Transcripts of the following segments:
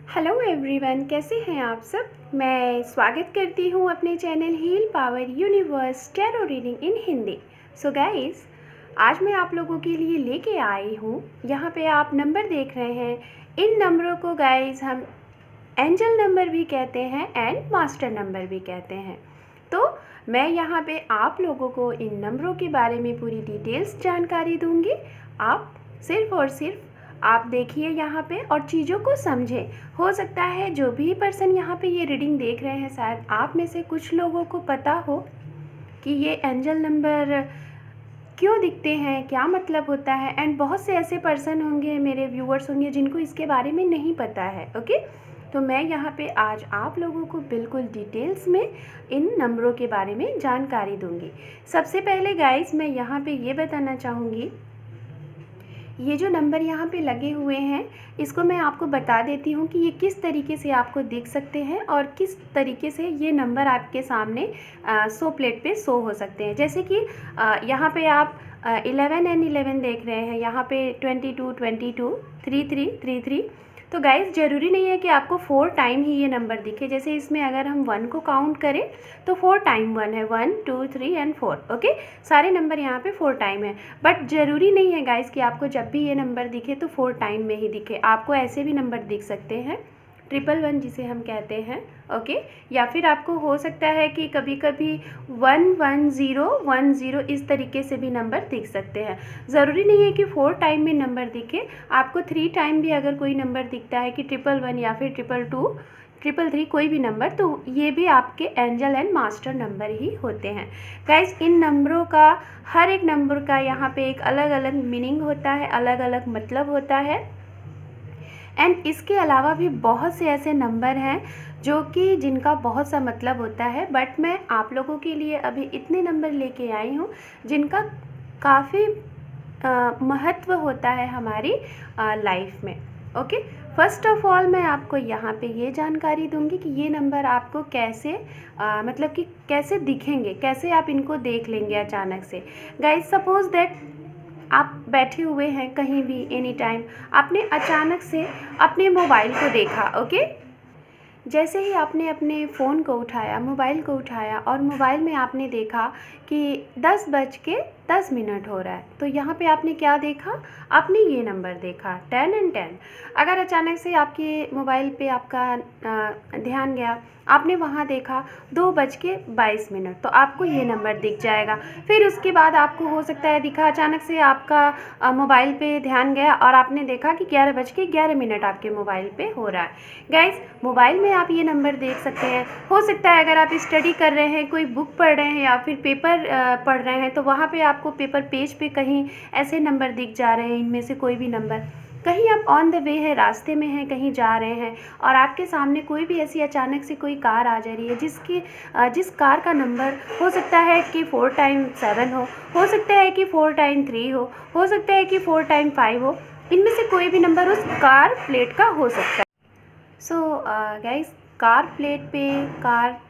Hello everyone, कैसे हैं आप सब। मैं स्वागत करती हूं अपने channel heal power universe tarot reading in Hindi. So guys, आज मैं आप लोगों के लिए लेके आई हूं, यहाँ पे आप नंबर देख रहे हैं। इन नंबरों को गाइस हम एंजल नंबर भी कहते हैं एंड मास्टर नंबर भी कहते हैं। तो मैं यहाँ पे आप लोगों को इन नंबरों के बारे में पूरी डिटेल्स जानकारी दूंगी। आप सिर्फ और सिर्फ आप देखिए यहाँ पे और चीज़ों को समझें। हो सकता है जो भी पर्सन यहाँ पे ये रीडिंग देख रहे हैं, शायद आप में से कुछ लोगों को पता हो कि ये एंजल नंबर क्यों दिखते हैं, क्या मतलब होता है। एंड बहुत से ऐसे पर्सन होंगे, मेरे व्यूअर्स होंगे, जिनको इसके बारे में नहीं पता है। ओके, तो मैं यहाँ पे आज आप लोगों को बिल्कुल डिटेल्स में इन नंबरों के बारे में जानकारी दूंगी। सबसे पहले गाइस, मैं यहाँ पे ये बताना चाहूँगी, ये जो नंबर यहाँ पे लगे हुए हैं, इसको मैं आपको बता देती हूँ कि ये किस तरीके से आपको दिख सकते हैं और किस तरीके से ये नंबर आपके सामने शो प्लेट पे शो हो सकते हैं। जैसे कि यहाँ पे आप 11 एंड 11 देख रहे हैं, यहाँ पे 22 22 33 33। तो गाइस, ज़रूरी नहीं है कि आपको 4 टाइम ही ये नंबर दिखे। जैसे इसमें अगर हम 1 को काउंट करें तो 4 टाइम 1 है, 1 2 3 एंड 4। ओके, सारे नंबर यहाँ पे 4 टाइम है, बट ज़रूरी नहीं है गाइस कि आपको जब भी ये नंबर दिखे तो 4 टाइम में ही दिखे। आपको ऐसे भी नंबर दिख सकते हैं, 111 जिसे हम कहते हैं। ओके, या फिर आपको हो सकता है कि कभी कभी 11010 इस तरीके से भी नंबर दिख सकते हैं। ज़रूरी नहीं है कि 4 टाइम में नंबर दिखे। आपको 3 टाइम भी अगर कोई नंबर दिखता है कि 111 या फिर 222 333 कोई भी नंबर, तो ये भी आपके एंजल एंड मास्टर नंबर ही होते हैं। गाइस, इन नंबरों का, हर एक नंबर का यहाँ पे एक अलग अलग मीनिंग होता है, अलग अलग मतलब होता है। एंड इसके अलावा भी बहुत से ऐसे नंबर हैं जो कि जिनका बहुत सा मतलब होता है, बट मैं आप लोगों के लिए अभी इतने नंबर लेके आई हूँ जिनका काफ़ी महत्व होता है हमारी लाइफ में। ओके, फर्स्ट ऑफ ऑल मैं आपको यहाँ पे ये जानकारी दूंगी कि ये नंबर आपको कैसे मतलब कि कैसे दिखेंगे, कैसे आप इनको देख लेंगे अचानक से। गाइस, सपोज दैट आप बैठे हुए हैं कहीं भी, एनी टाइम, आपने अचानक से अपने मोबाइल को देखा। ओके, जैसे ही आपने अपने फ़ोन को उठाया, मोबाइल को उठाया और मोबाइल में आपने देखा कि 10:10 हो रहा है, तो यहाँ पे आपने क्या देखा, आपने ये नंबर देखा 10 एंड 10। अगर अचानक से आपके मोबाइल पे आपका ध्यान गया, आपने वहाँ देखा 2:22, तो आपको ये नंबर दिख जाएगा। फिर उसके बाद आपको हो सकता है दिखा, अचानक से आपका मोबाइल पे ध्यान गया और आपने देखा कि 11:11 आपके मोबाइल पे हो रहा है। गाइस, मोबाइल में आप ये नंबर देख सकते हैं। हो सकता है अगर आप स्टडी कर रहे हैं, कोई बुक पढ़ रहे हैं या फिर पेपर पढ़ रहे हैं, तो वहाँ पे आपको पेपर पेज पे कहीं ऐसे नंबर दिख जा रहे हैं, इनमें से कोई भी नंबर। कहीं आप ऑन द वे है, रास्ते में हैं, कहीं जा रहे हैं और आपके सामने कोई भी ऐसी अचानक से कोई कार आ जा रही है जिस कार का नंबर हो सकता है कि 4 टाइम 7 हो सकता है कि 4 टाइम 3 हो सकता है कि 4 टाइम 5 हो। इनमें से कोई भी नंबर उस कार प्लेट का हो सकता है। So guys, car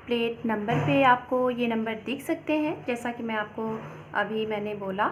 plate number पे आपको ये नंबर दिख सकते हैं, जैसा कि मैं आपको अभी मैंने बोला।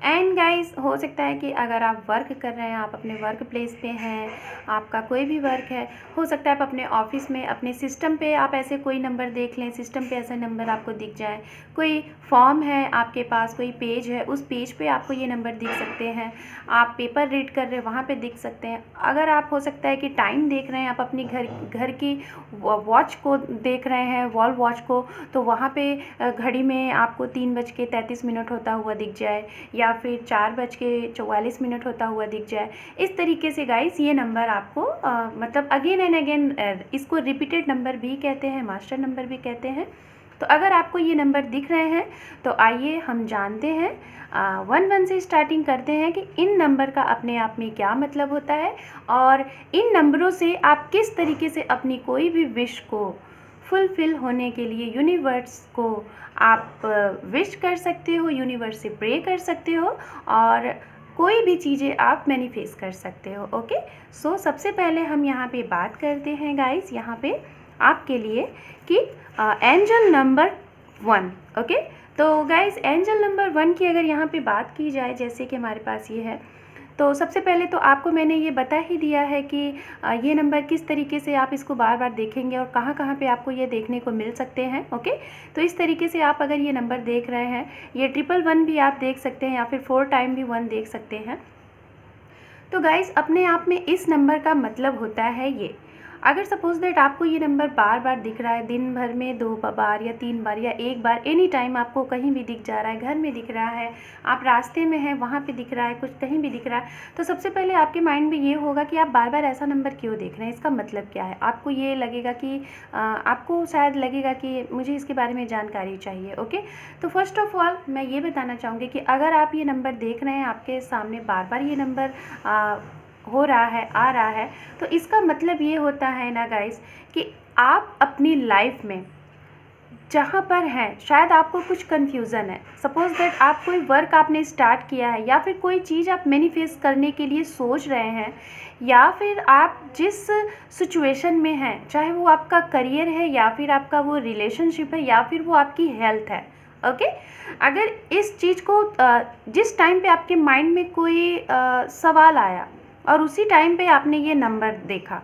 एंड गाइस, हो सकता है कि अगर आप वर्क कर रहे हैं, आप अपने वर्क प्लेस पे हैं, आपका कोई भी वर्क है, हो सकता है आप अपने ऑफिस में अपने सिस्टम पे आप ऐसे कोई नंबर देख लें, सिस्टम पे ऐसा नंबर आपको दिख जाए। कोई फॉर्म है आपके पास, कोई पेज है, उस पेज पे आपको ये नंबर दिख सकते हैं। आप पेपर रीड कर रहे हैं, वहाँ पे दिख सकते हैं। अगर आप हो सकता है कि टाइम देख रहे हैं, आप अपनी घर की वॉच को देख रहे हैं, वॉल वॉच को, तो वहाँ पे घड़ी में आपको 3:33 होता हुआ दिख जाए या फिर 4:44 होता हुआ दिख जाए। इस तरीके से गाइस, ये नंबर आपको मतलब अगेन एंड अगेन, इसको रिपीटेड नंबर भी कहते हैं, मास्टर नंबर भी कहते हैं। तो अगर आपको ये नंबर दिख रहे हैं तो आइए हम जानते हैं, 1 से स्टार्टिंग करते हैं कि इन नंबर का अपने आप में क्या मतलब होता है और इन नंबरों से आप किस तरीके से अपनी कोई भी विश को फुलफ़िल होने के लिए यूनिवर्स को आप विश कर सकते हो, यूनिवर्स से प्रे कर सकते हो और कोई भी चीज़ें आप मैनिफेस्ट कर सकते हो। ओके, सो सबसे पहले हम यहाँ पे बात करते हैं गाइस, यहाँ पे आपके लिए कि एंजल नंबर 1। ओके, तो गाइस, एंजल नंबर 1 की अगर यहाँ पे बात की जाए, जैसे कि हमारे पास ये है, तो सबसे पहले तो आपको मैंने ये बता ही दिया है कि ये नंबर किस तरीके से आप इसको बार बार देखेंगे और कहाँ कहाँ पे आपको ये देखने को मिल सकते हैं। ओके, तो इस तरीके से आप अगर ये नंबर देख रहे हैं, ये 111 भी आप देख सकते हैं या फिर 4 टाइम भी 1 देख सकते हैं। तो गाइज़ अपने आप में इस नंबर का मतलब होता है ये, अगर सपोज़ दैट आपको ये नंबर बार बार दिख रहा है, दिन भर में 2 बार या 3 बार या 1 बार, एनी टाइम आपको कहीं भी दिख जा रहा है, घर में दिख रहा है, आप रास्ते में हैं वहाँ पे दिख रहा है, कुछ कहीं भी दिख रहा है, तो सबसे पहले आपके माइंड में ये होगा कि आप बार बार ऐसा नंबर क्यों देख रहे हैं, इसका मतलब क्या है। आपको ये लगेगा कि आपको शायद लगेगा कि मुझे इसके बारे में जानकारी चाहिए। ओके, तो फर्स्ट ऑफ ऑल मैं ये बताना चाहूँगी कि अगर आप ये नंबर देख रहे हैं, आपके सामने बार बार ये नंबर हो रहा है, आ रहा है, तो इसका मतलब ये होता है ना गाइस कि आप अपनी लाइफ में जहाँ पर हैं शायद आपको कुछ कन्फ्यूज़न है। सपोज़ दैट आप कोई वर्क आपने स्टार्ट किया है या फिर कोई चीज़ आप मैनिफेस्ट करने के लिए सोच रहे हैं, या फिर आप जिस सिचुएशन में हैं, चाहे वो आपका करियर है या फिर आपका वो रिलेशनशिप है या फिर वो आपकी हेल्थ है। ओके, अगर इस चीज़ को जिस टाइम पे आपके माइंड में कोई सवाल आया और उसी टाइम पे आपने ये नंबर देखा,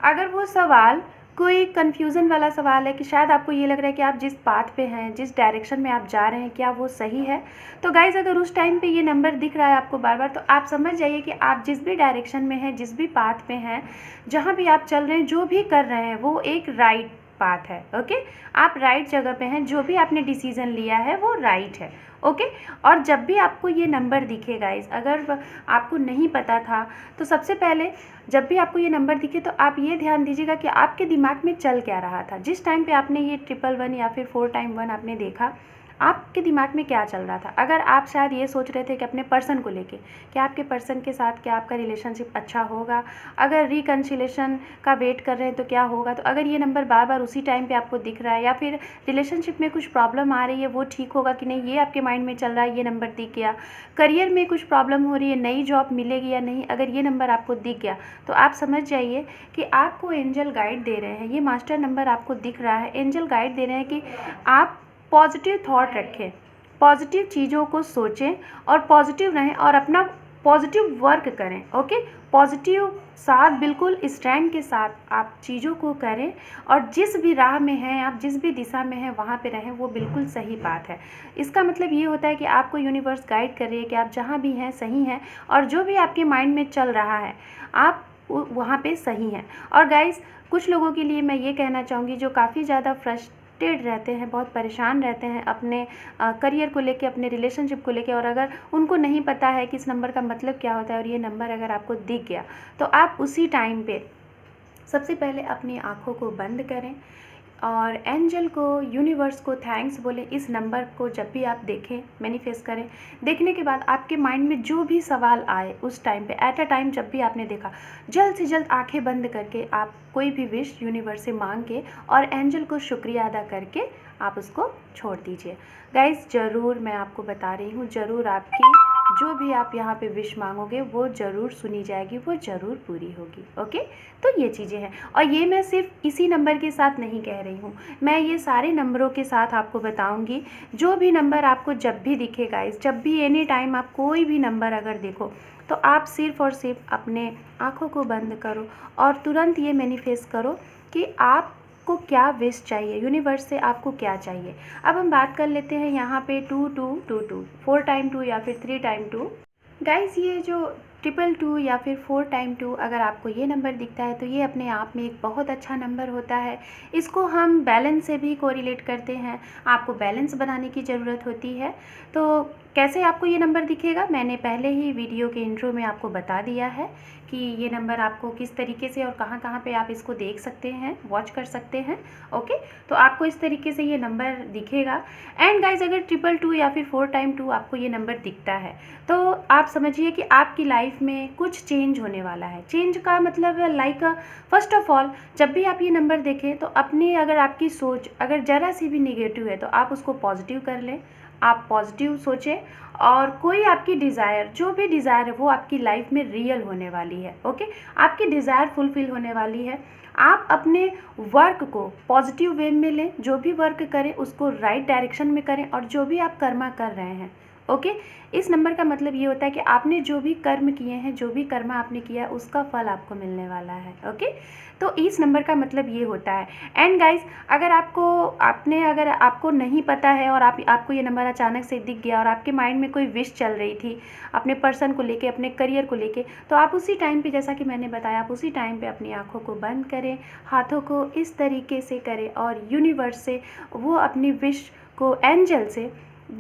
अगर वो सवाल कोई कन्फ्यूज़न वाला सवाल है कि शायद आपको ये लग रहा है कि आप जिस पाथ पे हैं, जिस डायरेक्शन में आप जा रहे हैं, क्या वो सही है, तो गाइज़ अगर उस टाइम पे ये नंबर दिख रहा है आपको बार बार, तो आप समझ जाइए कि आप जिस भी डायरेक्शन में हैं, जिस भी पाथ पे हैं, जहाँ भी आप चल रहे हैं, जो भी कर रहे हैं, वो एक राइट पाथ है। ओके, आप राइट जगह पे हैं, जो भी आपने डिसीज़न लिया है वो राइट है। ओके, और जब भी आपको ये नंबर दिखे गाइस, अगर आपको नहीं पता था तो सबसे पहले जब भी आपको ये नंबर दिखे तो आप ये ध्यान दीजिएगा कि आपके दिमाग में चल क्या रहा था जिस टाइम पे आपने ये 111 या फिर 4 टाइम 1 आपने देखा। आपके दिमाग में क्या चल रहा था। अगर आप शायद ये सोच रहे थे कि अपने पर्सन को लेके, क्या आपके पर्सन के साथ क्या आपका रिलेशनशिप अच्छा होगा, अगर रिकन्सिलेशन का वेट कर रहे हैं तो क्या होगा, तो अगर ये नंबर बार बार उसी टाइम पे आपको दिख रहा है, या फिर रिलेशनशिप में कुछ प्रॉब्लम आ रही है वो ठीक होगा कि नहीं, ये आपके माइंड में चल रहा है, ये नंबर दिख गया। करियर में कुछ प्रॉब्लम हो रही है, नई जॉब मिलेगी या नहीं, अगर ये नंबर आपको दिख गया तो आप समझ जाइए कि आपको एंजल गाइड दे रहे हैं, ये मास्टर नंबर आपको दिख रहा है, एंजल गाइड दे रहे हैं कि आप पॉजिटिव थॉट रखें, पॉजिटिव चीज़ों को सोचें और पॉजिटिव रहें और अपना पॉजिटिव वर्क करें। ओके, पॉजिटिव साथ बिल्कुल स्टैंड के साथ आप चीज़ों को करें और जिस भी राह में हैं आप, जिस भी दिशा में हैं वहाँ पे रहें, वो बिल्कुल सही बात है। इसका मतलब ये होता है कि आपको यूनिवर्स गाइड कर रही है कि आप जहाँ भी हैं सही हैं और जो भी आपके माइंड में चल रहा है आप वहाँ पे सही हैं। और गाइस कुछ लोगों के लिए मैं ये कहना चाहूँगी जो काफ़ी ज़्यादा फ्रस्ट्रेटेड रहते हैं, बहुत परेशान रहते हैं अपने करियर को लेके, अपने रिलेशनशिप को लेके, और अगर उनको नहीं पता है कि इस नंबर का मतलब क्या होता है और ये नंबर अगर आपको दिख गया तो आप उसी टाइम पे सबसे पहले अपनी आँखों को बंद करें और एंजल को, यूनिवर्स को थैंक्स बोलें। इस नंबर को जब भी आप देखें, मैनिफेस्ट करें, देखने के बाद आपके माइंड में जो भी सवाल आए उस टाइम पे, एट अ टाइम जब भी आपने देखा, जल्द से जल्द आंखें बंद करके आप कोई भी विश यूनिवर्स से मांग के और एंजल को शुक्रिया अदा करके आप उसको छोड़ दीजिए। गाइस ज़रूर मैं आपको बता रही हूँ, ज़रूर आपकी जो भी आप यहाँ पे विश मांगोगे वो ज़रूर सुनी जाएगी, वो ज़रूर पूरी होगी। ओके, तो ये चीज़ें हैं और ये मैं सिर्फ इसी नंबर के साथ नहीं कह रही हूँ, मैं ये सारे नंबरों के साथ आपको बताऊँगी। जो भी नंबर आपको जब भी दिखे गाइस, जब भी एनी टाइम आप कोई भी नंबर अगर देखो तो आप सिर्फ़ और सिर्फ अपने आँखों को बंद करो और तुरंत ये मैनिफेस्ट करो कि आपको क्या विश चाहिए, यूनिवर्स से आपको क्या चाहिए। अब हम बात कर लेते हैं यहाँ पे 2222, 4 टाइम 2 या फिर 3 टाइम 2। गाइस ये जो 222 या फिर 4 टाइम 2 अगर आपको ये नंबर दिखता है तो ये अपने आप में एक बहुत अच्छा नंबर होता है। इसको हम बैलेंस से भी कोरिलेट करते हैं, आपको बैलेंस बनाने की ज़रूरत होती है। तो कैसे आपको ये नंबर दिखेगा, मैंने पहले ही वीडियो के इंट्रो में आपको बता दिया है कि ये नंबर आपको किस तरीके से और कहाँ कहाँ पे आप इसको देख सकते हैं, वॉच कर सकते हैं। ओके, तो आपको इस तरीके से ये नंबर दिखेगा। एंड गाइज अगर 222 या फिर 4 टाइम 2 आपको ये नंबर दिखता है तो आप समझिए कि आपकी लाइफ में कुछ चेंज होने वाला है। चेंज का मतलब लाइक फर्स्ट ऑफ ऑल जब भी आप ये नंबर देखें तो अपनी, अगर आपकी सोच अगर ज़रा सी भी निगेटिव है तो आप उसको पॉजिटिव कर लें, आप पॉजिटिव सोचें और कोई आपकी डिज़ायर, जो भी डिज़ायर है वो आपकी लाइफ में रियल होने वाली है। ओके, आपकी डिज़ायर फुलफ़िल होने वाली है। आप अपने वर्क को पॉजिटिव वे में लें, जो भी वर्क करें उसको राइट डायरेक्शन में करें और जो भी आप कर्मा कर रहे हैं ओके। इस नंबर का मतलब ये होता है कि आपने जो भी कर्म किए हैं, जो भी कर्म आपने किया उसका फल आपको मिलने वाला है। ओके, तो इस नंबर का मतलब ये होता है। एंड गाइस, अगर आपको नहीं पता है और आपको ये नंबर अचानक से दिख गया और आपके माइंड में कोई विश चल रही थी अपने पर्सन को लेके, अपने करियर को लेके, तो आप उसी टाइम पे, जैसा कि मैंने बताया, आप उसी टाइम पे अपनी आँखों को बंद करें, हाथों को इस तरीके से करें और यूनिवर्स से वो अपनी विश को, एंजल से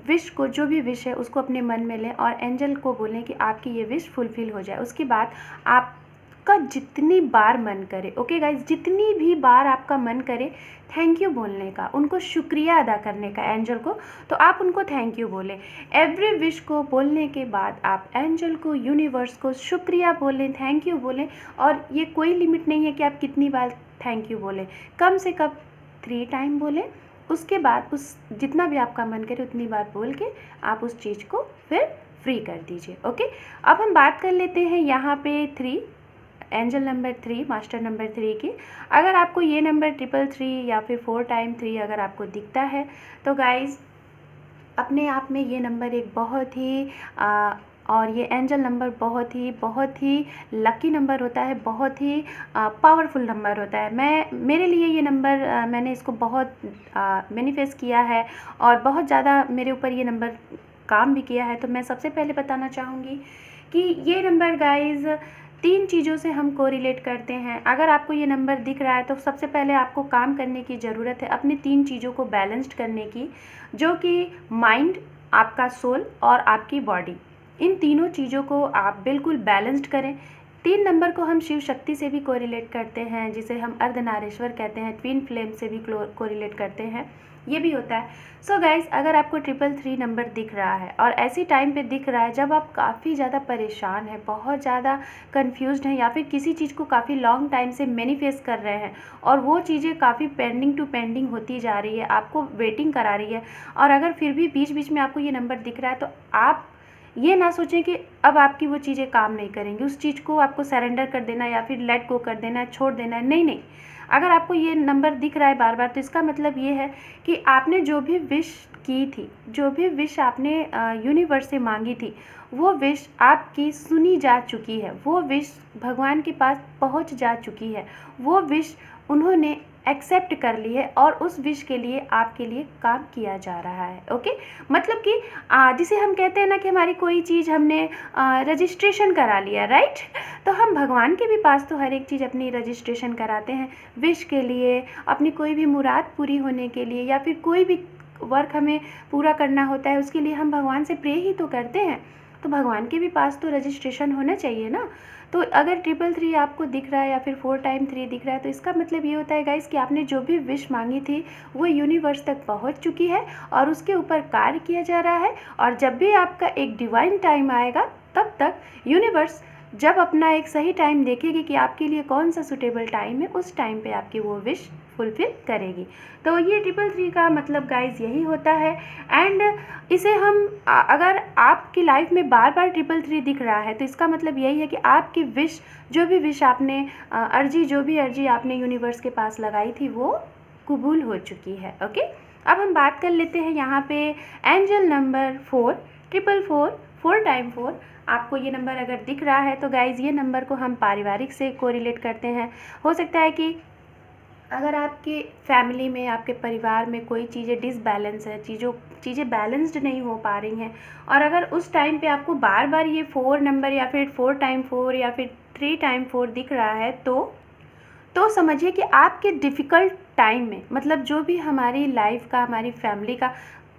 विश को, जो भी विश है उसको अपने मन में लें और एंजल को बोलें कि आपकी ये विश फुलफ़िल हो जाए। उसके बाद आपका जितनी बार मन करे, ओके गाइज, जितनी भी बार आपका मन करे थैंक यू बोलने का, उनको शुक्रिया अदा करने का एंजल को, तो आप उनको थैंक यू बोलें। एवरी विश को बोलने के बाद आप एंजल को, यूनिवर्स को शुक्रिया बोलें, थैंक यू बोलें। और ये कोई लिमिट नहीं है कि आप कितनी बार थैंक यू बोलें, कम से कम 3 टाइम बोलें। उसके बाद उस जितना भी आपका मन करे उतनी बार बोल के आप उस चीज़ को फिर फ्री कर दीजिए। ओके, अब हम बात कर लेते हैं यहाँ पे 3, एंजल नंबर 3, मास्टर नंबर 3 की। अगर आपको ये नंबर 333 या फिर 4 टाइम 3 अगर आपको दिखता है तो गाइज़ अपने आप में ये नंबर एक बहुत ही और ये एंजल नंबर बहुत ही लकी नंबर होता है, बहुत ही पावरफुल नंबर होता है। मेरे लिए ये नंबर मैंने इसको बहुत मैनिफेस्ट किया है और बहुत ज़्यादा मेरे ऊपर ये नंबर काम भी किया है। तो मैं सबसे पहले बताना चाहूँगी कि ये नंबर गाइज़ 3 चीज़ों से हम कोरिलेट करते हैं। अगर आपको ये नंबर दिख रहा है तो सबसे पहले आपको काम करने की ज़रूरत है अपनी 3 चीज़ों को बैलेंस्ड करने की, जो कि माइंड, आपका सोल और आपकी बॉडी। इन तीनों चीज़ों को आप बिल्कुल बैलेंस्ड करें। 3 नंबर को हम शिव शक्ति से भी कोरिलेट करते हैं, जिसे हम अर्धनारीश्वर कहते हैं, ट्विन फ्लेम से भी कोरिलेट करते हैं, ये भी होता है। सो गाइज़, अगर आपको 333 नंबर दिख रहा है और ऐसी टाइम पे दिख रहा है जब आप काफ़ी ज़्यादा परेशान हैं, बहुत ज़्यादा कंफ्यूज्ड हैं, या फिर किसी चीज़ को काफ़ी लॉन्ग टाइम से मैनिफेस्ट कर रहे हैं और वो चीज़ें काफ़ी पेंडिंग होती जा रही है, आपको वेटिंग करा रही है, और अगर फिर भी बीच बीच में आपको ये नंबर दिख रहा है तो आप ये ना सोचें कि अब आपकी वो चीज़ें काम नहीं करेंगी, उस चीज़ को आपको सरेंडर कर देना या फिर लेट गो कर देना है, छोड़ देना है। नहीं, अगर आपको ये नंबर दिख रहा है बार बार तो इसका मतलब ये है कि आपने जो भी विश की थी, जो भी विश आपने यूनिवर्स से मांगी थी, वो विश आपकी सुनी जा चुकी है, वो विश भगवान के पास पहुंच जा चुकी है, वो विश उन्होंने एक्सेप्ट कर ली है और उस विश के लिए आपके लिए काम किया जा रहा है। ओके, मतलब कि जिसे हम कहते हैं ना कि हमारी कोई चीज़ हमने रजिस्ट्रेशन करा लिया, राइट, तो हम भगवान के भी पास तो हर एक चीज़ अपनी रजिस्ट्रेशन कराते हैं, विश के लिए, अपनी कोई भी मुराद पूरी होने के लिए, या फिर कोई भी वर्क हमें पूरा करना होता है उसके लिए हम भगवान से प्रे ही तो करते हैं। तो भगवान के भी पास तो रजिस्ट्रेशन होना चाहिए ना। तो अगर 333 आपको दिख रहा है या फिर 4 टाइम 3 दिख रहा है तो इसका मतलब ये होता है गाइस कि आपने जो भी विश मांगी थी वो यूनिवर्स तक पहुंच चुकी है और उसके ऊपर कार्य किया जा रहा है। और जब भी आपका एक डिवाइन टाइम आएगा तब तक यूनिवर्स जब अपना एक सही टाइम देखेगी कि आपके लिए कौन सा सुटेबल टाइम है, उस टाइम पे आपकी वो विश फुलफ़िल करेगी। तो ये 333 का मतलब गाइस यही होता है। एंड इसे हम अगर आपकी लाइफ में बार बार 333 दिख रहा है तो इसका मतलब यही है कि आपकी विश, जो भी विश आपने जो भी अर्जी आपने यूनिवर्स के पास लगाई थी वो कबूल हो चुकी है। ओके, अब हम बात कर लेते हैं यहाँ पे एंजल नंबर 4 टाइम 4। आपको ये नंबर अगर दिख रहा है तो गाइज़ ये नंबर को हम पारिवारिक से कोरिलेट करते हैं। हो सकता है कि अगर आपके फैमिली में, आपके परिवार में कोई चीज़ें डिसबैलेंस है, चीज़ें बैलेंस्ड नहीं हो पा रही हैं, और अगर उस टाइम पे आपको बार बार ये 4 नंबर या फिर 4 टाइम 4 या फिर 3 टाइम 4 दिख रहा है तो समझिए कि आपके डिफ़िकल्ट टाइम में, मतलब जो भी हमारी लाइफ का, हमारी फैमिली का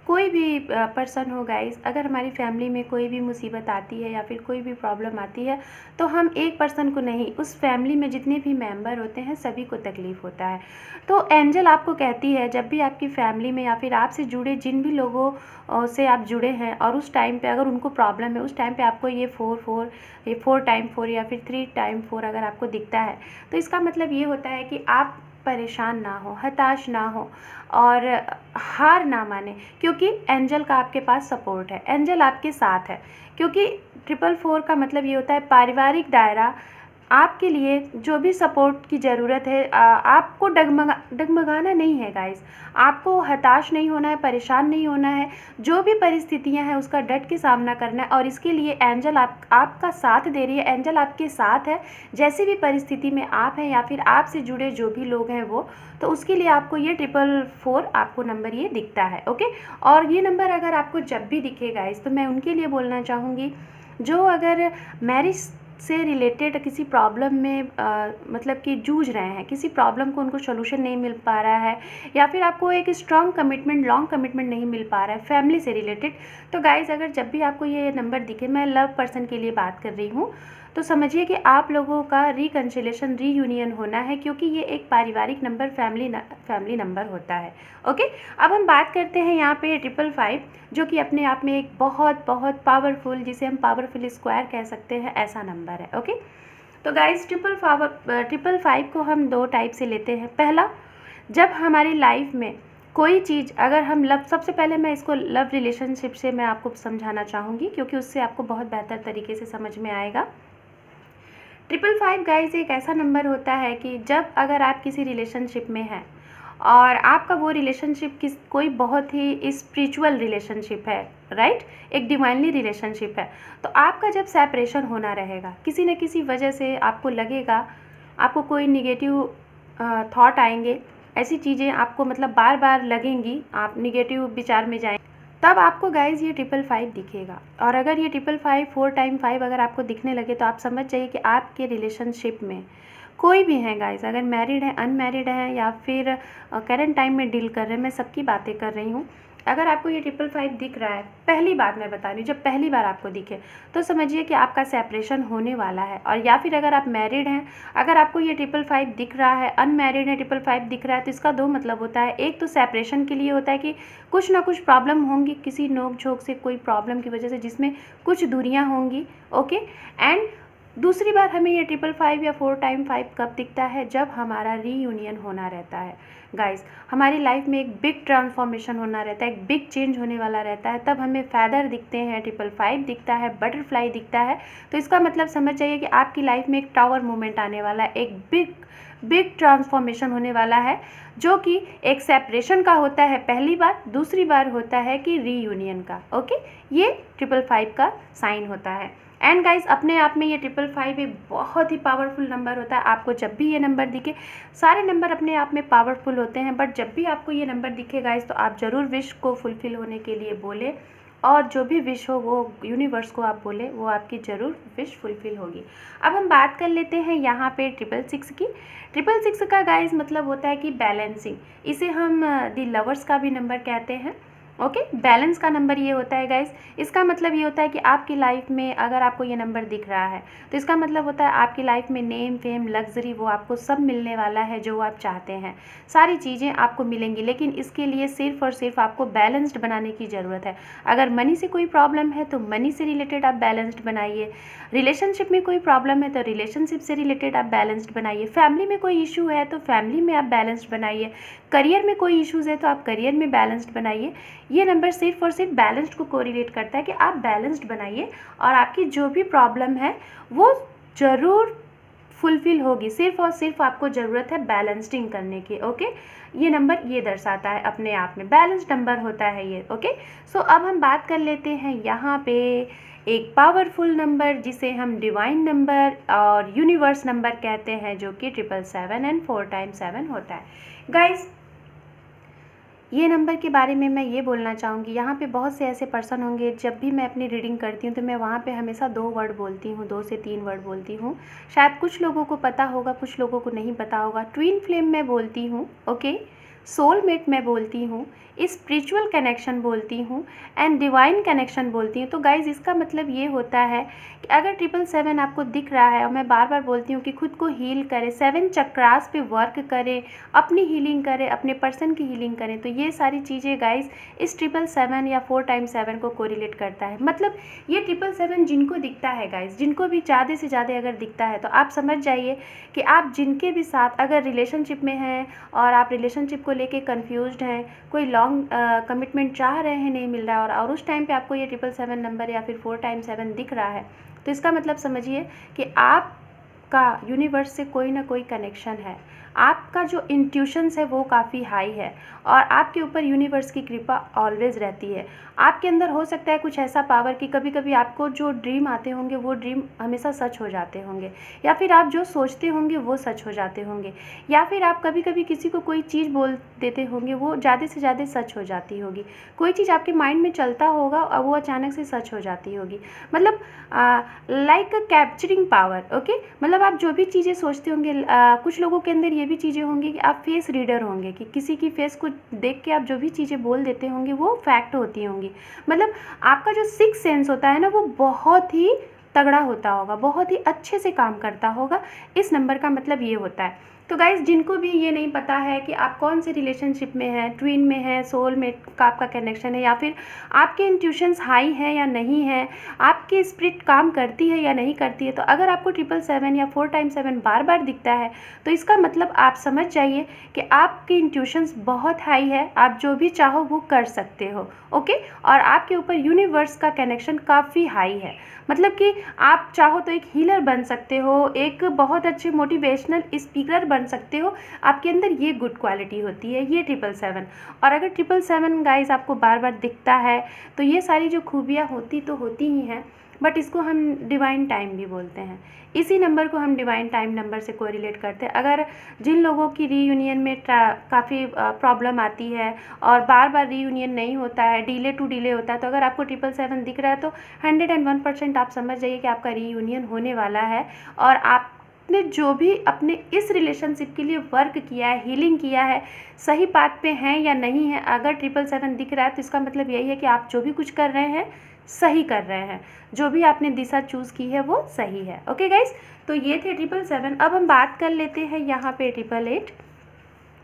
कोई भी पर्सन हो गाइस, अगर हमारी फैमिली में कोई भी मुसीबत आती है या फिर कोई भी प्रॉब्लम आती है तो हम एक पर्सन को नहीं, उस फैमिली में जितने भी मेंबर होते हैं सभी को तकलीफ़ होता है। तो एंजल आपको कहती है जब भी आपकी फैमिली में या फिर आपसे जुड़े जिन भी लोगों से आप जुड़े हैं और उस टाइम पे अगर उनको प्रॉब्लम है, उस टाइम पे आपको ये 4 टाइम 4 या फिर 3 टाइम 4 अगर आपको दिखता है तो इसका मतलब ये होता है कि आप परेशान ना हो, हताश ना हो और हार ना माने, क्योंकि एंजल का आपके पास सपोर्ट है, एंजल आपके साथ है। क्योंकि 444 का मतलब ये होता है पारिवारिक दायरा आपके लिए जो भी सपोर्ट की ज़रूरत है, आपको डगमगाना नहीं है गाइस, आपको हताश नहीं होना है, परेशान नहीं होना है। जो भी परिस्थितियां हैं उसका डट के सामना करना है, और इसके लिए एंजल आपका साथ दे रही है, एंजल आपके साथ है। जैसी भी परिस्थिति में आप हैं या फिर आपसे जुड़े जो भी लोग हैं वो, तो उसके लिए आपको ये 444 आपको नंबर ये दिखता है। ओके, और ये नंबर अगर आपको जब भी दिखे गाइस, तो मैं उनके लिए बोलना चाहूँगी जो अगर मैरिज से रिलेटेड किसी प्रॉब्लम में मतलब कि जूझ रहे हैं, किसी प्रॉब्लम को उनको सोल्यूशन नहीं मिल पा रहा है, या फिर आपको एक स्ट्रॉन्ग कमिटमेंट, लॉन्ग कमिटमेंट नहीं मिल पा रहा है फैमिली से रिलेटेड, तो गाइज अगर जब भी आपको ये नंबर दिखे, मैं लव पर्सन के लिए बात कर रही हूँ, तो समझिए कि आप लोगों का रिकन्सिलेशन, रीयूनियन होना है, क्योंकि ये एक पारिवारिक नंबर, फैमिली नंबर होता है। ओके, अब हम बात करते हैं यहाँ पे 555, जो कि अपने आप में एक बहुत बहुत पावरफुल, जिसे हम पावरफुल स्क्वायर कह सकते हैं, ऐसा नंबर है। ओके, तो गाइस 555 को हम दो टाइप से लेते हैं। पहला, जब हमारी लाइफ में कोई चीज़, अगर हम सबसे पहले मैं इसको लव रिलेशनशिप से मैं आपको समझाना चाहूँगी, क्योंकि उससे आपको बहुत बेहतर तरीके से समझ में आएगा। 555 गाइस एक ऐसा नंबर होता है कि जब अगर आप किसी रिलेशनशिप में हैं और आपका वो रिलेशनशिप कोई बहुत ही स्पिरिचुअल रिलेशनशिप है, राइट, एक डिवाइनली रिलेशनशिप है, तो आपका जब सेपरेशन होना रहेगा, किसी न किसी वजह से आपको लगेगा, आपको कोई निगेटिव थॉट आएंगे, ऐसी चीज़ें आपको मतलब बार बार लगेंगी, आप निगेटिव विचार में जाएंगे, तब आपको गाइज ये 555 दिखेगा। और अगर ये 555 4 टाइम 5 अगर आपको दिखने लगे, तो आप समझ जाइए कि आपके रिलेशनशिप में कोई भी है गाइज, अगर मैरिड है, अनमैरिड है, या फिर करंट टाइम में डील कर रहे हैं, मैं सबकी बातें कर रही हूँ। अगर आपको ये 555 दिख रहा है, पहली बात मैं बता रही हूँ, जब पहली बार आपको दिखे तो समझिए कि आपका सेपरेशन होने वाला है। और या फिर अगर आप मैरिड हैं, अगर आपको ये 555 दिख रहा है, अनमैरिड है, 555 दिख रहा है, तो इसका दो मतलब होता है। एक तो सेपरेशन के लिए होता है कि कुछ ना कुछ प्रॉब्लम होंगी, किसी नोक झोंक से, कोई प्रॉब्लम की वजह से, जिसमें कुछ दूरियाँ होंगी। ओके, एंड दूसरी बार हमें ये 555 या 4 टाइम 5 कब दिखता है, जब हमारा रीयूनियन होना रहता है गाइस, हमारी लाइफ में एक बिग ट्रांसफॉर्मेशन होना रहता है, एक बिग चेंज होने वाला रहता है, तब हमें फैदर दिखते हैं, 555 दिखता है, बटरफ्लाई दिखता है। तो इसका मतलब समझ जाइए कि आपकी लाइफ में एक टावर मूवमेंट आने वाला है, एक बिग ट्रांसफॉर्मेशन होने वाला है, जो कि एक सेपरेशन का होता है पहली बार, दूसरी बार होता है कि रीयूनियन का। ओके, ये 555 का साइन होता है। एंड गाइस अपने आप में ये 555 एक बहुत ही पावरफुल नंबर होता है। आपको जब भी ये नंबर दिखे, सारे नंबर अपने आप में पावरफुल होते हैं, बट जब भी आपको ये नंबर दिखे गाइस, तो आप ज़रूर विश को फुलफिल होने के लिए बोले, और जो भी विश हो वो यूनिवर्स को आप बोले, वो आपकी ज़रूर विश फुलफिल होगी। अब हम बात कर लेते हैं यहाँ पे 666 की। 666 का गाइस मतलब होता है कि बैलेंसिंग, इसे हम दी लवर्स का भी नंबर कहते हैं। ओके, बैलेंस का नंबर ये होता है गाइस। इसका मतलब ये होता है कि आपकी लाइफ में अगर आपको ये नंबर दिख रहा है, तो इसका मतलब होता है आपकी लाइफ में नेम, फेम, लग्जरी, वो आपको सब मिलने वाला है जो आप चाहते हैं, सारी चीज़ें आपको मिलेंगी। लेकिन इसके लिए सिर्फ और सिर्फ आपको बैलेंस्ड बनाने की ज़रूरत है। अगर मनी से कोई प्रॉब्लम है तो मनी से रिलेटेड आप बैलेंस्ड बनाइए, रिलेशनशिप में कोई प्रॉब्लम है तो रिलेशनशिप से रिलेटेड आप बैलेंस्ड बनाइए, फैमिली में कोई इशू है तो फैमिली में आप बैलेंस्ड बनाइए, करियर में कोई इश्यूज़ है तो आप करियर में बैलेंस्ड बनाइए। ये नंबर सिर्फ और सिर्फ बैलेंस्ड को कोरिलेट करता है कि आप बैलेंस्ड बनाइए, और आपकी जो भी प्रॉब्लम है वो ज़रूर फुलफिल होगी। सिर्फ और सिर्फ आपको ज़रूरत है बैलेंसिंग करने की। ओके, ये नंबर ये दर्शाता है, अपने आप में बैलेंस्ड नंबर होता है ये। ओके, सो अब हम बात कर लेते हैं यहाँ पे एक पावरफुल नंबर, जिसे हम डिवाइन नंबर और यूनिवर्स नंबर कहते हैं, जो कि 777 एंड 4 टाइम 7 होता है। गाइस ये नंबर के बारे में मैं ये बोलना चाहूँगी, यहाँ पे बहुत से ऐसे पर्सन होंगे, जब भी मैं अपनी रीडिंग करती हूँ तो मैं वहाँ पे हमेशा 2 वर्ड बोलती हूँ, 2 से 3 वर्ड बोलती हूँ। शायद कुछ लोगों को पता होगा, कुछ लोगों को नहीं पता होगा। ट्विन फ्लेम मैं बोलती हूँ, ओके, सोलमेट मैं बोलती हूँ, स्पिरिचुअल कनेक्शन बोलती हूँ, एंड डिवाइन कनेक्शन बोलती हूँ। तो गाइज़ इसका मतलब ये होता है कि अगर 777 आपको दिख रहा है, और मैं बार बार बोलती हूँ कि खुद को हील करें, 7 चक्रास पे वर्क करें, अपनी हीलिंग करें, अपने पर्सन की हीलिंग करें, तो ये सारी चीज़ें गाइज़ इस 777 या 4 टाइम 7 को कोरिलेट करता है। मतलब ये 777 जिनको दिखता है गाइज़, जिनको भी ज़्यादा से ज़्यादा अगर दिखता है, तो आप समझ जाइए कि आप जिनके भी साथ अगर रिलेशनशिप में हैं और आप रिलेशनशिप को लेके कंफ्यूज्ड हैं, कोई लॉन्ग कमिटमेंट चाह रहे हैं, नहीं मिल रहा है, और उस टाइम पे आपको ये 777 नंबर या फिर 4 टाइम 7 दिख रहा है, तो इसका मतलब समझिए कि आप का यूनिवर्स से कोई ना कोई कनेक्शन है। आपका जो इंट्यूशंस है वो काफ़ी हाई है और आपके ऊपर यूनिवर्स की कृपा ऑलवेज़ रहती है। आपके अंदर हो सकता है कुछ ऐसा पावर कि कभी कभी आपको जो ड्रीम आते होंगे वो ड्रीम हमेशा सच हो जाते होंगे, या फिर आप जो सोचते होंगे वो सच हो जाते होंगे, या फिर आप कभी कभी किसी को कोई चीज़ बोल देते होंगे वो ज़्यादा से ज़्यादा सच हो जाती होगी। कोई चीज़ आपके माइंड में चलता होगा और वो अचानक से सच हो जाती होगी। मतलब लाइक अ कैप्चरिंग पावर। ओके, मतलब आप जो भी चीज़ें सोचते होंगे, कुछ लोगों के अंदर ये भी चीज़ें होंगी कि आप फेस रीडर होंगे, कि किसी की फेस को देख के आप जो भी चीज़ें बोल देते होंगे वो फैक्ट होती होंगी। मतलब आपका जो सिक्स सेंस होता है ना वो बहुत ही तगड़ा होता होगा, बहुत ही अच्छे से काम करता होगा। इस नंबर का मतलब ये होता है। तो गाइज़, जिनको भी ये नहीं पता है कि आप कौन से रिलेशनशिप में हैं, ट्विन में हैं, सोलमेट का आपका कनेक्शन है, या फिर आपके इंट्यूशंस हाई है या नहीं है, आपकी स्पिरिट काम करती है या नहीं करती है, तो अगर आपको 777 या 4x7 बार बार दिखता है तो इसका मतलब आप समझ जाइए कि आपकी इंट्यूशंस बहुत हाई है, आप जो भी चाहो वो कर सकते हो। ओके, और आपके ऊपर यूनिवर्स का कनेक्शन काफ़ी हाई है। मतलब कि आप चाहो तो एक हीलर बन सकते हो, एक बहुत अच्छे मोटिवेशनल स्पीकर बन सकते हो। आपके अंदर ये गुड क्वालिटी होती है, ये 777। और अगर 777 गाइस आपको बार बार दिखता है तो ये सारी जो खूबियाँ होती तो होती ही हैं, बट इसको हम डिवाइन टाइम भी बोलते हैं। इसी नंबर को हम डिवाइन टाइम नंबर से कोरिलेट करते हैं। अगर जिन लोगों की रीयूनियन में काफ़ी प्रॉब्लम आती है और बार बार रीयूनियन नहीं होता है, डिले टू डिले होता है, तो अगर आपको 777 दिख रहा है तो 101% आप समझ जाइए कि आपका रीयूनियन होने वाला है। और आपने जो भी अपने इस रिलेशनशिप के लिए वर्क किया है, हीलिंग किया है, सही पाथ पे हैं या नहीं है। अगर 777 दिख रहा है तो इसका मतलब यही है कि आप जो भी कुछ कर रहे हैं सही कर रहे हैं, जो भी आपने दिशा चूज़ की है वो सही है। ओके गाइस, तो ये थे 777। अब हम बात कर लेते हैं यहाँ पे 888,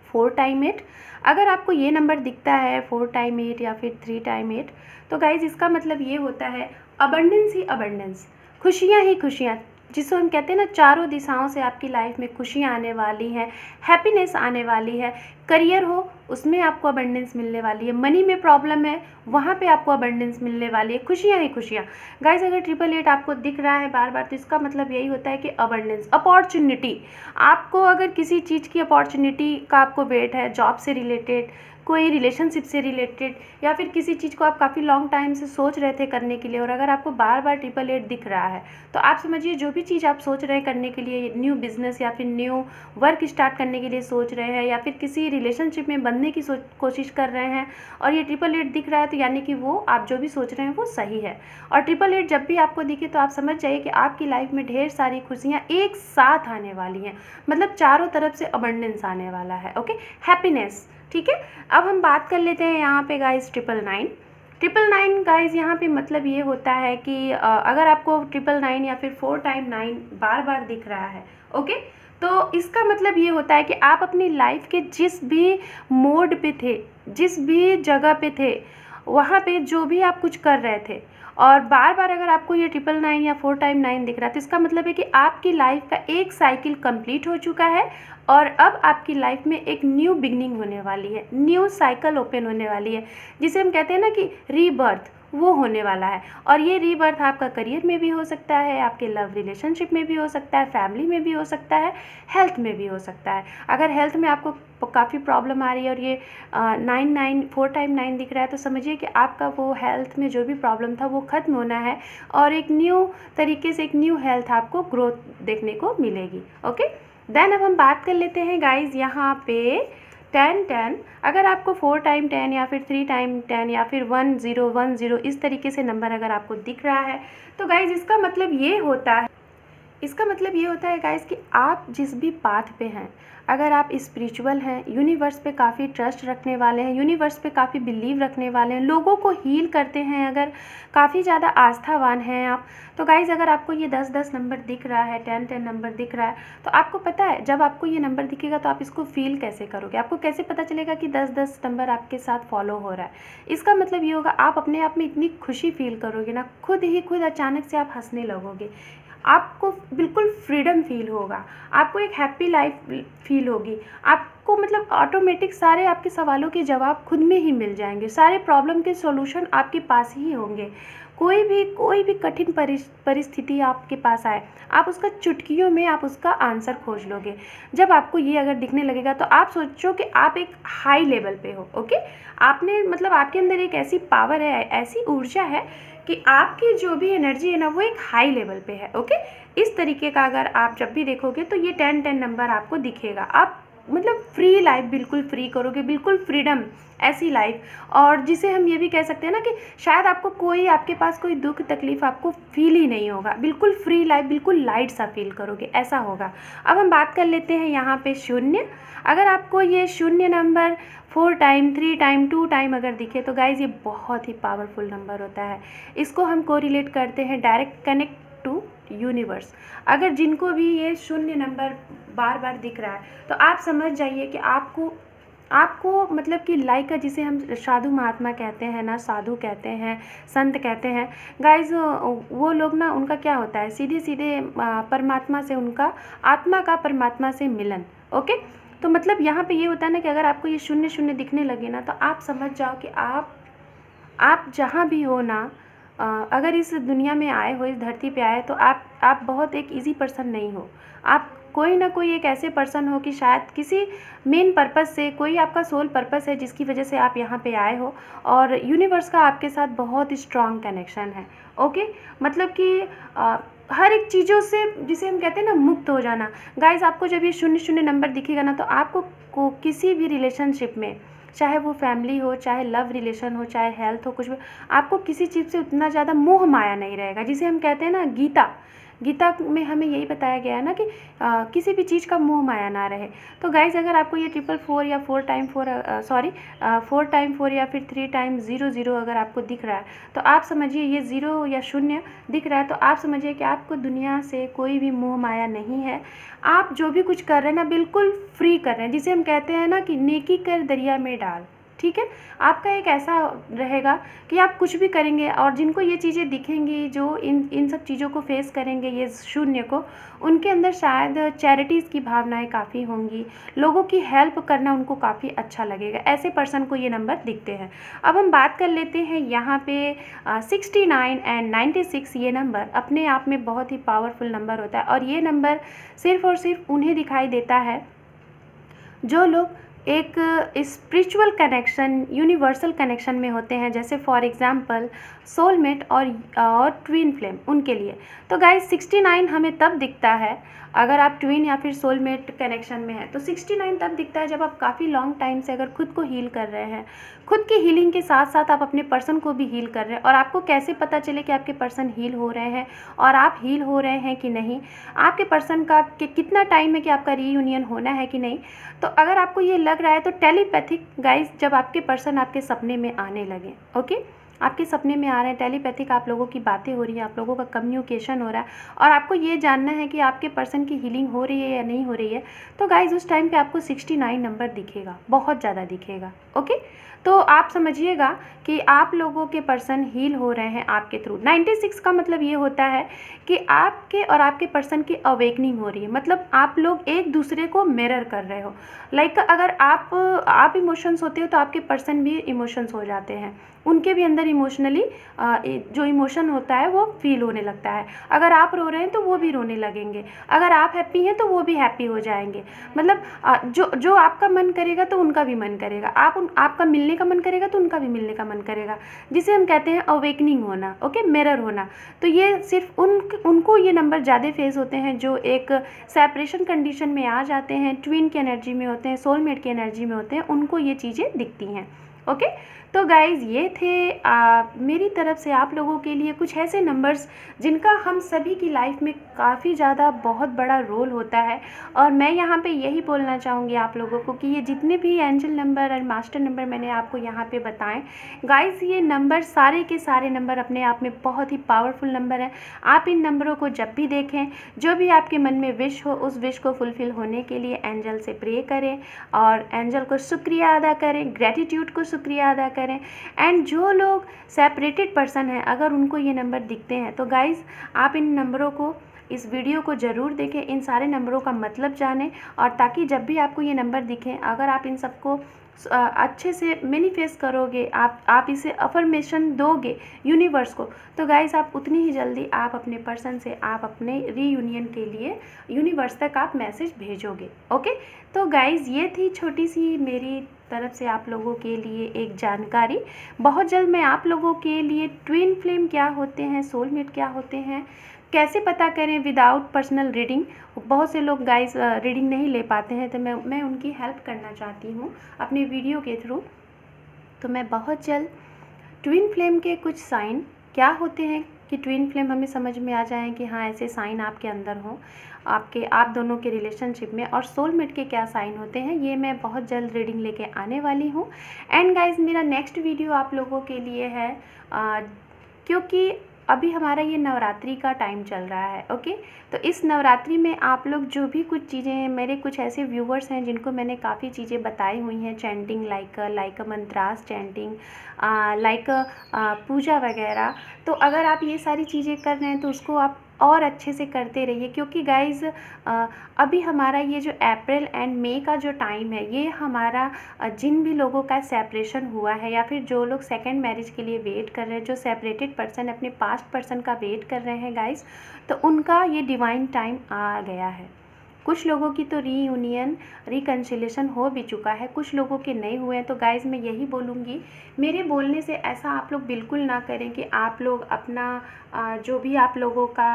4x8। अगर आपको ये नंबर दिखता है 4x8 या फिर 3x8, तो गाइज इसका मतलब ये होता है अबंडेंस ही अबंडेंस, खुशियाँ ही खुशियाँ, जिसको हम कहते हैं ना, चारों दिशाओं से आपकी लाइफ में खुशियाँ आने वाली हैं, हैप्पीनेस आने वाली है। करियर हो उसमें आपको अबंडेंस मिलने वाली है, मनी में प्रॉब्लम है वहाँ पे आपको अबंडेंस मिलने वाली है, खुशियाँ ही खुशियाँ। गाइज अगर 888 आपको दिख रहा है बार बार तो इसका मतलब यही होता है कि अबंडेंस, अपॉर्चुनिटी। आपको अगर किसी चीज़ की अपॉर्चुनिटी का आपको वेट है, जॉब से रिलेटेड, कोई रिलेशनशिप से रिलेटेड, या फिर किसी चीज़ को आप काफ़ी लॉन्ग टाइम से सोच रहे थे करने के लिए, और अगर आपको बार बार 888 दिख रहा है तो आप समझिए जो भी चीज़ आप सोच रहे हैं करने के लिए, न्यू बिजनेस या फिर न्यू वर्क स्टार्ट करने के लिए सोच रहे हैं, या फिर किसी रिलेशनशिप में बनने की कोशिश कर रहे हैं, और ये 888 दिख रहा है तो यानी कि वो आप जो भी सोच रहे हैं वो सही है। और 888 जब भी आपको दिखे तो आप समझ जाइए कि आपकी लाइफ में ढेर सारी खुशियाँ एक साथ आने वाली हैं, मतलब चारों तरफ से अबंडेंस आने वाला है। Okay, happiness. ठीक है, अब हम बात कर लेते हैं यहाँ पे गाइस 999 गाइस। यहाँ पे मतलब ये होता है कि अगर आपको 999 या फिर 4x9 बार बार दिख रहा है, ओके, तो इसका मतलब ये होता है कि आप अपनी लाइफ के जिस भी मोड पे थे, जिस भी जगह पे थे, वहाँ पे जो भी आप कुछ कर रहे थे, और बार बार अगर आपको ये 999 या 4x9 दिख रहा है तो इसका मतलब है कि आपकी लाइफ का एक साइकिल कंप्लीट हो चुका है और अब आपकी लाइफ में एक न्यू बिगनिंग होने वाली है, न्यू साइकिल ओपन होने वाली है, जिसे हम कहते हैं ना कि रीबर्थ, वो होने वाला है। और ये रीबर्थ आपका करियर में भी हो सकता है, आपके लव रिलेशनशिप में भी हो सकता है, फैमिली में भी हो सकता है, हेल्थ में भी हो सकता है। अगर हेल्थ में आपको काफ़ी प्रॉब्लम आ रही है और ये 4x9 दिख रहा है तो समझिए कि आपका वो हेल्थ में जो भी प्रॉब्लम था वो ख़त्म होना है और एक न्यू तरीके से एक न्यू हेल्थ आपको ग्रोथ देखने को मिलेगी। ओके, देन अब हम बात कर लेते हैं गाइज यहाँ पे 1010। अगर आपको 4x10 या फिर 3x10 या फिर 1010 इस तरीके से नंबर अगर आपको दिख रहा है तो गाइज इसका मतलब ये होता है गाइज कि आप जिस भी पाथ पे हैं, अगर आप स्पिरिचुअल हैं, यूनिवर्स पे काफ़ी ट्रस्ट रखने वाले हैं, यूनिवर्स पे काफ़ी बिलीव रखने वाले हैं, लोगों को हील करते हैं, अगर काफ़ी ज़्यादा आस्थावान हैं आप, तो गाइज़ अगर आपको ये 10-10 नंबर दिख रहा है, 10-10 नंबर दिख रहा है, तो आपको पता है जब आपको ये नंबर दिखेगा तो आप इसको फील कैसे करोगे, आपको कैसे पता चलेगा कि 10-10 नंबर आपके साथ फॉलो हो रहा है। इसका मतलब ये होगा आप अपने आप में इतनी खुशी फील करोगे ना, खुद अचानक से आप हंसने लगोगे। आपको बिल्कुल फ्रीडम फील होगा, आपको एक हैप्पी लाइफ फील होगी, आपको मतलब ऑटोमेटिक सारे आपके सवालों के जवाब खुद में ही मिल जाएंगे, सारे प्रॉब्लम के सॉल्यूशन आपके पास ही होंगे। कोई भी कठिन परिस्थिति आपके पास आए, आप उसका चुटकियों में आप उसका आंसर खोज लोगे। जब आपको ये अगर दिखने लगेगा तो आप सोचो कि आप एक हाई लेवल पे हो। ओके, आपने मतलब आपके अंदर एक ऐसी पावर है, ऐसी ऊर्जा है कि आपकी जो भी एनर्जी है ना वो एक हाई लेवल पे है। ओके, इस तरीके का अगर आप जब भी देखोगे तो ये 10-10 नंबर आपको दिखेगा। आप मतलब फ्री लाइफ बिल्कुल फ्री करोगे, बिल्कुल फ्रीडम ऐसी लाइफ, और जिसे हम ये भी कह सकते हैं ना कि शायद आपको कोई आपके पास कोई दुख तकलीफ आपको फील ही नहीं होगा, बिल्कुल फ्री लाइफ, बिल्कुल लाइट सा फील करोगे, ऐसा होगा। अब हम बात कर लेते हैं यहाँ पे शून्य। अगर आपको ये शून्य नंबर 4 टाइम, 3 टाइम, 2 टाइम अगर दिखे तो गाइज ये बहुत ही पावरफुल नंबर होता है। इसको हम कोरिलेट करते हैं डायरेक्ट कनेक्ट टू यूनिवर्स। अगर जिनको भी ये शून्य नंबर बार बार दिख रहा है तो आप समझ जाइए कि आपको मतलब कि लाइक का, जिसे हम साधु महात्मा कहते हैं ना, साधु कहते हैं, संत कहते हैं गाइज, वो लोग ना, उनका क्या होता है, सीधे सीधे परमात्मा से, उनका आत्मा का परमात्मा से मिलन। ओके, तो मतलब यहाँ पे ये होता है ना कि अगर आपको ये शून्य शून्य दिखने लगे ना तो आप समझ जाओ कि आप जहाँ भी हो ना, अगर इस दुनिया में आए हो, इस धरती पे आए, तो आप बहुत एक इजी पर्सन नहीं हो। आप कोई ना कोई एक ऐसे पर्सन हो कि शायद किसी मेन पर्पस से, कोई आपका सोल पर्पस है जिसकी वजह से आप यहाँ पे आए हो, और यूनिवर्स का आपके साथ बहुत स्ट्रॉन्ग कनेक्शन है। ओके, मतलब कि हर एक चीज़ों से, जिसे हम कहते हैं ना, मुक्त हो जाना। गाइज, आपको जब ये शून्य शून्य नंबर दिखेगा ना तो आपको किसी भी रिलेशनशिप में, चाहे वो फैमिली हो, चाहे लव रिलेशन हो, चाहे हेल्थ हो, कुछ भी, आपको किसी चीज़ से उतना ज़्यादा मोह माया नहीं रहेगा। जिसे हम कहते हैं ना, गीता में हमें यही बताया गया है ना कि किसी भी चीज़ का मोह माया ना रहे। तो गाइज़, अगर आपको ये 444 या 4 टाइम 4 या फिर 3 टाइम 00 अगर आपको दिख रहा है तो आप समझिए, ये 0 या शून्य दिख रहा है तो आप समझिए कि आपको दुनिया से कोई भी मोह माया नहीं है। आप जो भी कुछ कर रहे हैं ना, बिल्कुल फ्री कर रहे हैं, जिसे हम कहते हैं ना कि नेकी कर दरिया में डाल। ठीक है, आपका एक ऐसा रहेगा कि आप कुछ भी करेंगे, और जिनको ये चीज़ें दिखेंगी, जो इन सब चीज़ों को फेस करेंगे, ये शून्य को, उनके अंदर शायद चैरिटीज़ की भावनाएं काफ़ी होंगी, लोगों की हेल्प करना उनको काफ़ी अच्छा लगेगा। ऐसे पर्सन को ये नंबर दिखते हैं। अब हम बात कर लेते हैं यहाँ पे 69 एंड 96। ये नंबर अपने आप में बहुत ही पावरफुल नंबर होता है, और ये नंबर सिर्फ़ और सिर्फ उन्हें दिखाई देता है जो लोग एक स्पिरिचुअल कनेक्शन, यूनिवर्सल कनेक्शन में होते हैं, जैसे फॉर एग्जांपल सोलमेट और ट्विन फ्लेम, उनके लिए। तो गाइस, 69 हमें तब दिखता है अगर आप ट्विन या फिर सोलमेट कनेक्शन में हैं। तो 69 तब दिखता है जब आप काफ़ी लॉन्ग टाइम से अगर खुद को हील कर रहे हैं, खुद की हीलिंग के साथ साथ आप अपने पर्सन को भी हील कर रहे हैं। और आपको कैसे पता चले कि आपके पर्सन हील हो रहे हैं और आप हील हो रहे हैं कि नहीं, आपके पर्सन का कितना टाइम है कि आपका रीयूनियन होना है कि नहीं। तो अगर आपको ये लग रहा है तो टेलीपैथिक गाइस, जब आपके पर्सन आपके सपने में आने लगे, ओके, आपके सपने में आ रहे हैं, टेलीपैथिक आप लोगों की बातें हो रही हैं, आप लोगों का कम्युनिकेशन हो रहा है, और आपको ये जानना है कि आपके पर्सन की हीलिंग हो रही है या नहीं हो रही है, तो गाइज उस टाइम पे आपको 69 नंबर दिखेगा, बहुत ज़्यादा दिखेगा। ओके, तो आप समझिएगा कि आप लोगों के पर्सन हील हो रहे हैं आपके थ्रू। 96 का मतलब ये होता है कि आपके और आपके पर्सन की अवेकनिंग हो रही है, मतलब आप लोग एक दूसरे को मिरर कर रहे हो। लाइक अगर आप इमोशंस होते हो तो आपके पर्सन भी इमोशंस हो जाते हैं, उनके भी अंदर इमोशनली जो इमोशन होता है वो फील होने लगता है। अगर आप रो रहे हैं तो वो भी रोने लगेंगे, अगर आप हैप्पी हैं तो वो भी हैप्पी हो जाएंगे। मतलब जो आपका मन करेगा तो उनका भी मन करेगा, आपका मिलने का मन करेगा तो उनका भी मिलने का मन करेगा, जिसे हम कहते हैं अवेकनिंग होना। ओके, मिरर होना। तो ये सिर्फ उनको ये नंबर ज़्यादा फेस होते हैं जो एक सेपरेशन कंडीशन में आ जाते हैं, ट्विन की एनर्जी में होते हैं, सोलमेट की एनर्जी में होते हैं, उनको ये चीज़ें दिखती हैं। ओके, तो गाइज़ ये थे मेरी तरफ से आप लोगों के लिए कुछ ऐसे नंबर्स जिनका हम सभी की लाइफ में काफ़ी ज़्यादा बहुत बड़ा रोल होता है। और मैं यहाँ पे यही बोलना चाहूँगी आप लोगों को कि ये जितने भी एंजल नंबर और मास्टर नंबर मैंने आपको यहाँ पे बताएं, गाइज़ ये नंबर सारे के सारे नंबर अपने आप में बहुत ही पावरफुल नंबर हैं। आप इन नंबरों को जब भी देखें, जो भी आपके मन में विश हो, उस विश को फुलफ़िल होने के लिए एंजल से प्रे करें और एंजल को शुक्रिया अदा करें, ग्रेटिट्यूड को शुक्रिया अदा करें। एंड जो लोग सेपरेटेड पर्सन हैं, अगर उनको ये नंबर दिखते हैं तो गाइज़ आप इन नंबरों को इस वीडियो को ज़रूर देखें, इन सारे नंबरों का मतलब जानें, और ताकि जब भी आपको ये नंबर दिखें, अगर आप इन सबको अच्छे से मैनिफेस्ट करोगे, आप इसे अफर्मेशन दोगे यूनिवर्स को, तो गाइस आप उतनी ही जल्दी आप अपने पर्सन से आप अपने रीयूनियन के लिए यूनिवर्स तक आप मैसेज भेजोगे। ओके, तो गाइस ये थी छोटी सी मेरी तरफ से आप लोगों के लिए एक जानकारी। बहुत जल्द मैं आप लोगों के लिए ट्विन फ्लेम क्या होते हैं, सोलमेट क्या होते हैं, कैसे पता करें विदाउट पर्सनल रीडिंग। बहुत से लोग गाइस रीडिंग नहीं ले पाते हैं, तो मैं उनकी हेल्प करना चाहती हूँ अपने वीडियो के थ्रू। तो मैं बहुत जल्द ट्विन फ्लेम के कुछ साइन क्या होते हैं कि ट्विन फ्लेम हमें समझ में आ जाए कि हाँ ऐसे साइन आपके अंदर हों, आप दोनों के रिलेशनशिप में, और सोलमेट के क्या साइन होते हैं, ये मैं बहुत जल्द रीडिंग लेके आने वाली हूँ। एंड गाइस मेरा नेक्स्ट वीडियो आप लोगों के लिए है क्योंकि अभी हमारा ये नवरात्रि का टाइम चल रहा है। ओके, तो इस नवरात्रि में आप लोग जो भी कुछ चीज़ें, मेरे कुछ ऐसे व्यूवर्स हैं जिनको मैंने काफ़ी चीज़ें बताई हुई हैं, chanting like mantras chanting, like पूजा वगैरह, तो अगर आप ये सारी चीज़ें कर रहे हैं तो उसको आप और अच्छे से करते रहिए, क्योंकि गाइज़ अभी हमारा ये जो अप्रैल एंड मई का जो टाइम है, ये हमारा जिन भी लोगों का सेपरेशन हुआ है, या फिर जो लोग सेकंड मैरिज के लिए वेट कर रहे हैं, जो सेपरेटेड पर्सन अपने पास्ट पर्सन का वेट कर रहे हैं गाइज़, तो उनका ये डिवाइन टाइम आ गया है। कुछ लोगों की तो रीयूनियन रिकन्सिलेशन हो भी चुका है, कुछ लोगों के नहीं हुए हैं। तो गाइज़ मैं यही बोलूँगी, मेरे बोलने से ऐसा आप लोग बिल्कुल ना करें कि आप लोग अपना जो भी आप लोगों का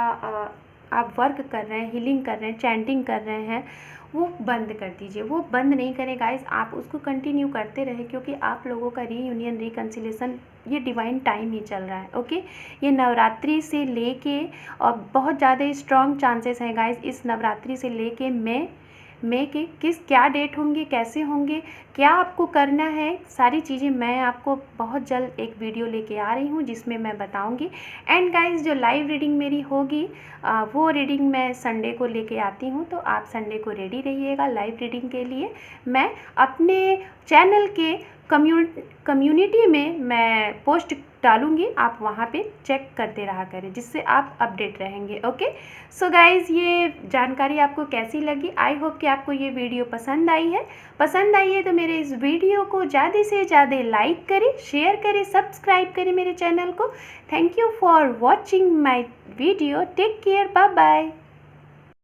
आप वर्क कर रहे हैं, हीलिंग कर रहे हैं, चैंटिंग कर रहे हैं, वो बंद कर दीजिए। वो बंद नहीं करें गाइज़, आप उसको कंटिन्यू करते रहें, क्योंकि आप लोगों का रीयूनियन रिकन्सिलेशन ये डिवाइन टाइम ही चल रहा है। ओके, ये नवरात्रि से लेके, और बहुत ज़्यादा स्ट्रॉन्ग चांसेस हैं गाइज़ इस नवरात्रि से लेके मई के क्या डेट होंगे, कैसे होंगे, क्या आपको करना है, सारी चीज़ें मैं आपको बहुत जल्द एक वीडियो लेके आ रही हूँ जिसमें मैं बताऊँगी। एंड गाइज़ जो लाइव रीडिंग मेरी होगी वो रीडिंग मैं संडे को लेके आती हूँ, तो आप संडे को रेडी रहिएगा लाइव रीडिंग के लिए। मैं अपने चैनल के कम्युनिटी में मैं पोस्ट डालूँगी, आप वहाँ पे चेक करते रहा करें, जिससे आप अपडेट रहेंगे। ओके, सो गाइज़ ये जानकारी आपको कैसी लगी? आई होप कि आपको ये वीडियो पसंद आई है। पसंद आई है तो मेरे इस वीडियो को ज़्यादा से ज़्यादा लाइक करें, शेयर करें, सब्सक्राइब करें मेरे चैनल को। Thank you for watching my video. Take care, bye bye.